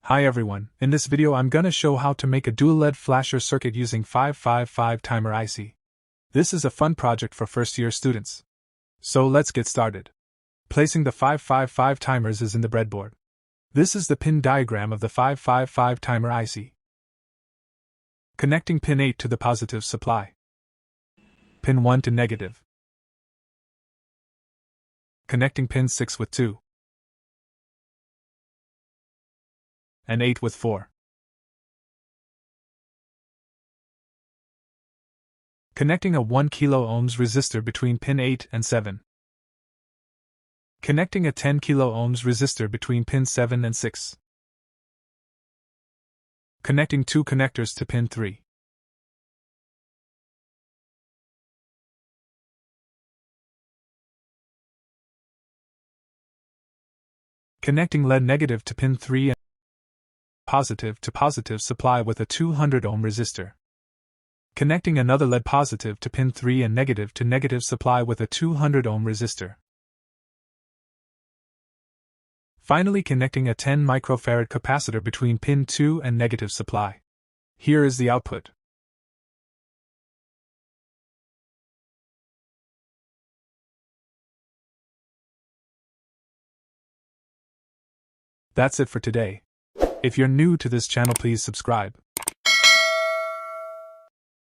Hi everyone, in this video I'm gonna show how to make a dual LED flasher circuit using 555 timer IC. This is a fun project for first year students. So let's get started. Placing the 555 timers is in the breadboard. This is the pin diagram of the 555 timer IC. Connecting pin 8 to the positive supply. Pin 1 to negative. Connecting pin 6 with 2. And 8 with 4. Connecting a 1 kilo ohms resistor between pin 8 and 7. Connecting a 10 kilo ohms resistor between pin 7 and 6. Connecting 2 connectors to pin 3. Connecting LED negative to pin 3 and positive to positive supply with a 200 ohm resistor. Connecting another LED positive to pin 3 and negative to negative supply with a 200 ohm resistor. Finally connecting a 10 microfarad capacitor between pin 2 and negative supply. Here is the output. That's it for today. If you're new to this channel, please subscribe.